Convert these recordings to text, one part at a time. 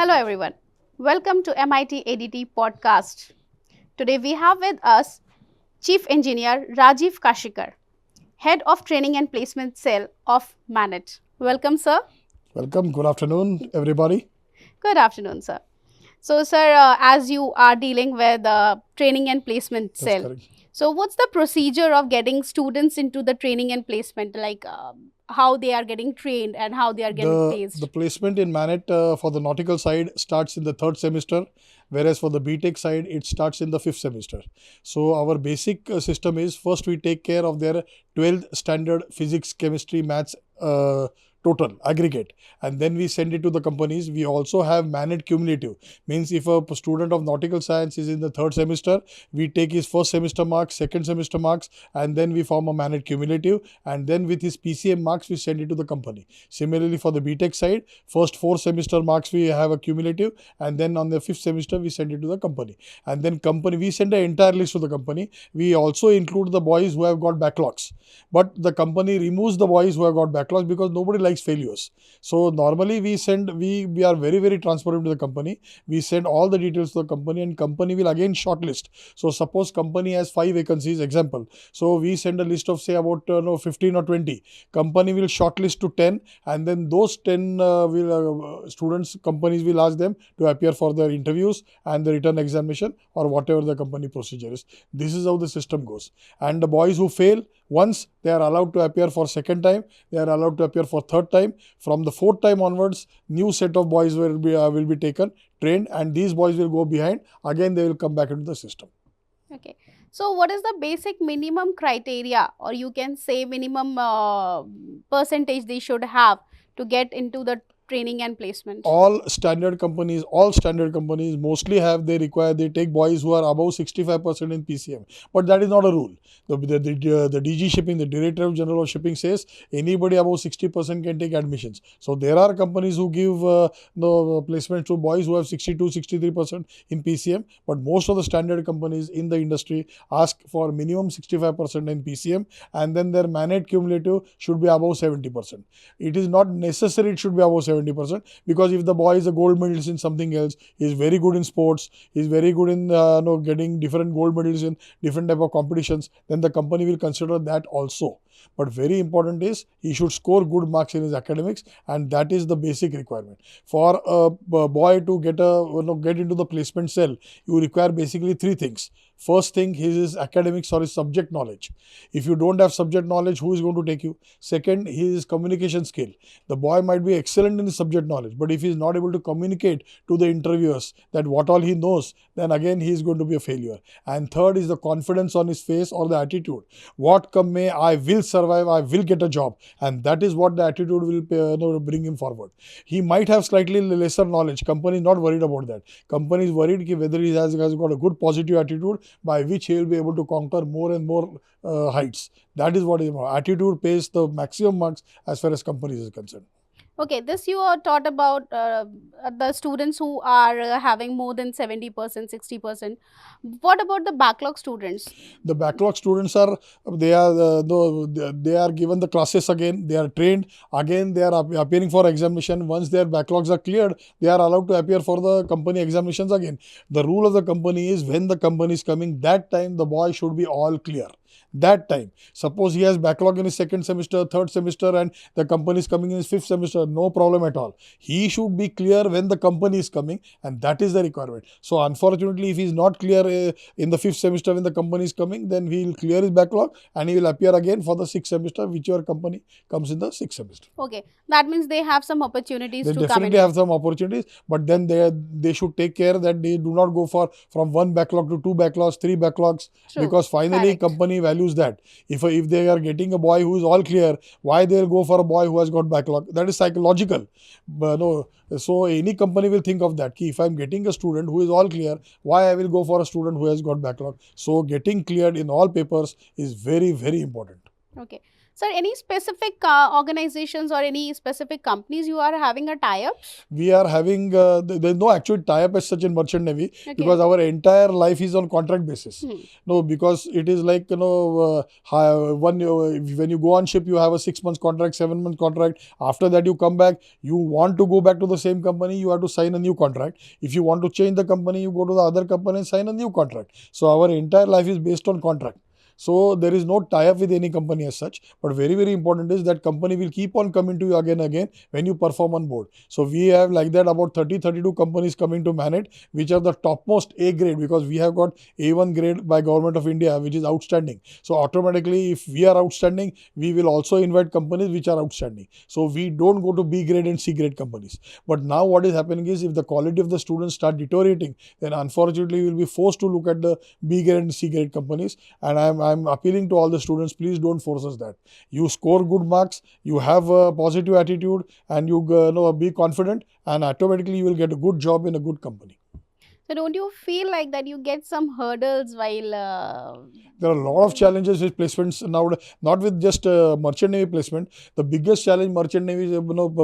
Hello everyone. Welcome to MIT-ADT podcast. Today we have with us Chief Engineer Rajiv Kashikar, Head of Training and Placement Cell of MANET. Welcome, sir. Welcome. Good afternoon, everybody. Good afternoon, sir. So, sir, as you are dealing with the training and placement That's cell, correct. so what's the procedure of getting students into the training and placement, like how they are getting trained and how they are getting The placed? placement in MANET for the nautical side starts in the third semester, whereas for the BTech side, it starts in the fifth semester. So our basic system is first we take care of their 12th standard physics, chemistry, maths total aggregate, and then we send it to the companies. We also have MANET cumulative, means if a student of nautical science is in the third semester, we take his first semester marks, second semester marks, and then we form a MANET cumulative, and then with his PCM marks we send it to the company. Similarly for the BTech side, first 4 semester marks we have a cumulative, and then on the fifth semester we send it to the company, and then company we send the entire list to the company. We also include the boys who have got backlogs, but the company removes the boys who have got backlogs because nobody likes failures. So normally we are very transparent to the company. We send all the details to the company, and company will again shortlist. So suppose company has 5 vacancies, example, so we send a list of say about 15 or 20. Company will shortlist to 10, and then those 10 students, companies will ask them to appear for their interviews and the written examination or whatever the company procedure is. This is how the system goes. And the boys who fail once, they are allowed to appear for second time, they are allowed to appear for third time. From the fourth time onwards, new set of boys will be taken, trained, and these boys will go behind. Again, they will come back into the system. Okay. So, what is the basic minimum criteria, or you can say minimum percentage they should have to get into the training and placement? All standard companies mostly have, they take boys who are above 65% in PCM, but that is not a rule. The DG shipping, the Director General of Shipping, says anybody above 60% can take admissions. So there are companies who give placements to boys who have 62-63% in PCM, but most of the standard companies in the industry ask for minimum 65% in PCM, and then their MANET cumulative should be above 70%. It is not necessary it should be above 70%, because if the boy is a gold medalist in something else, he is very good in sports, he is very good in getting different gold medals in different type of competitions, then the company will consider that also. But very important is he should score good marks in his academics, and that is the basic requirement. For a boy to get into the placement cell, you require basically 3 things. First thing is his academics or his subject knowledge. If you don't have subject knowledge, who is going to take you? Second, his communication skill. The boy might be excellent in his subject knowledge, but if he is not able to communicate to the interviewers that what all he knows, then again he is going to be a failure. And third is the confidence on his face or the attitude. What come may, I will survive, I will get a job, and that is what the attitude will bring him forward. He might have slightly lesser knowledge. Company is not worried about that. Company is worried whether he has got a good positive attitude by which he will be able to conquer more and more heights. That is what is important. Attitude pays the maximum marks as far as companies is concerned. Okay, this you are taught about the students who are having more than 70%, 60%. What about the backlog students? The backlog students are, they are given the classes again, they are trained again, they are appearing for examination. Once their backlogs are cleared, they are allowed to appear for the company examinations again. The rule of the company is when the company is coming, that time the boy should be all clear. That time, suppose he has backlog in his second semester, third semester, and the company is coming in his fifth semester, no problem at all. He should be clear when the company is coming, and that is the requirement. So unfortunately, if he is not clear in the fifth semester when the company is coming, then he will clear his backlog and he will appear again for the sixth semester, whichever company comes in the sixth semester. Okay, that means they have some opportunities They to come in. definitely have some opportunities, but then they should take care that they do not go for from 1 backlog to 2 backlogs, 3 backlogs, True. because finally Correct. company values that. If they are getting a boy who is all clear, why they will go for a boy who has got backlog? That is psychological. But no, so any company will think of that. If I am getting a student who is all clear, why I will go for a student who has got backlog? So getting cleared in all papers is very important. Okay. Sir, any specific organizations or any specific companies you are having a tie-up? We are having, there's no actual tie-up as such in merchant navy, Okay. because our entire life is on contract basis. Hmm. No, because it is like, when you go on ship, you have a 6 months contract, 7 month contract. After that, you come back, you want to go back to the same company, you have to sign a new contract. If you want to change the company, you go to the other company and sign a new contract. So our entire life is based on contract. So there is no tie-up with any company as such. But very, very important is that company will keep on coming to you again and again when you perform on board. So we have like that about 32 companies coming to MANET, which are the topmost A grade, because we have got A1 grade by Government of India, which is outstanding. So automatically, if we are outstanding, we will also invite companies which are outstanding. So we don't go to B grade and C grade companies. But now what is happening is, if the quality of the students start deteriorating, then unfortunately we will be forced to look at the B grade and C grade companies. And I'm appealing to all the students, please don't force us that. You score good marks, you have a positive attitude, and you be confident, and automatically you will get a good job in a good company. So don't you feel like that you get some hurdles while there are a lot of challenges with placements now, not with just merchant navy placement. The biggest challenge merchant navy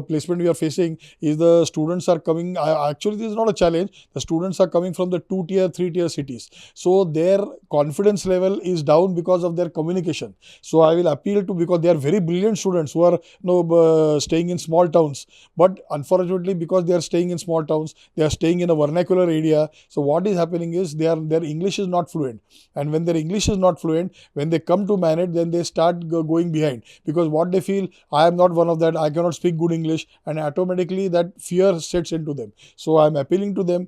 placement we are facing is the students are coming. Actually, this is not a challenge. The students are coming from the 2-tier, 3-tier cities. So their confidence level is down because of their communication. So I will appeal to, because they are very brilliant students who are staying in small towns. But unfortunately, because they are staying in small towns, they are staying in a vernacular area. So what is happening is their English is not fluent. And when their English is not fluent, when they come to MANET, then they start going behind, because what they feel, I am not one of that, I cannot speak good English, and automatically that fear sets into them. So I am appealing to them,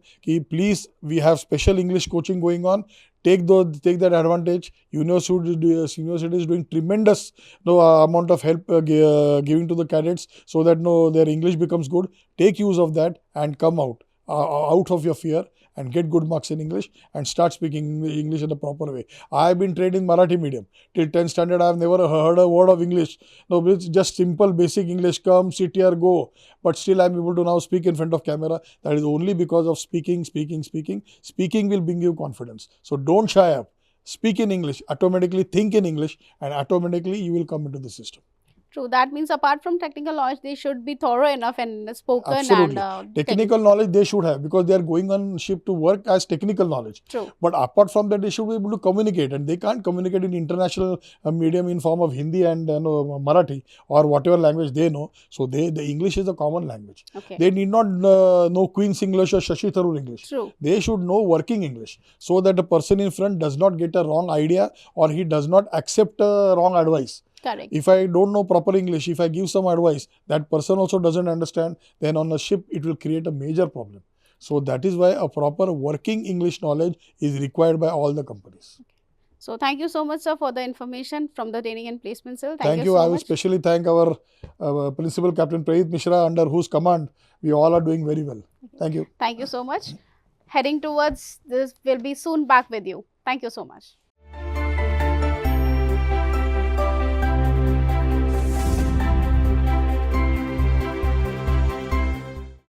please, we have special English coaching going on. Take that advantage. University is doing tremendous amount of help giving to the cadets, so that their English becomes good. Take use of that and come out of your fear, and get good marks in English, and start speaking English in a proper way. I have been trained in Marathi medium. Till 10th standard, I have never heard a word of English. No, it's just simple basic English, come, sit here, go. But still I am able to now speak in front of camera. That is only because of speaking. Speaking will bring you confidence. So don't shy up. Speak in English, automatically think in English, and automatically you will come into the system. True. That means apart from technical knowledge, they should be thorough enough and spoken. Absolutely. And technical knowledge they should have, because they are going on ship to work as technical knowledge. True. But apart from that, they should be able to communicate, and they can't communicate in international medium in form of Hindi and Marathi or whatever language they know. So the English is a common language. Okay. They need not know Queen's English or Shashi Tharoor English. True. They should know working English, so that the person in front does not get a wrong idea, or he does not accept wrong advice. Correct. If I don't know proper English, if I give some advice, that person also doesn't understand, then on a ship, it will create a major problem. So that is why a proper working English knowledge is required by all the companies. Okay. So thank you so much, sir, for the information from the Training and Placement Cell. Thank you. So I will specially thank our Principal Captain Pradeep Mishra, under whose command we all are doing very well. Thank you. Thank you so much. Heading towards this, will be soon back with you. Thank you so much.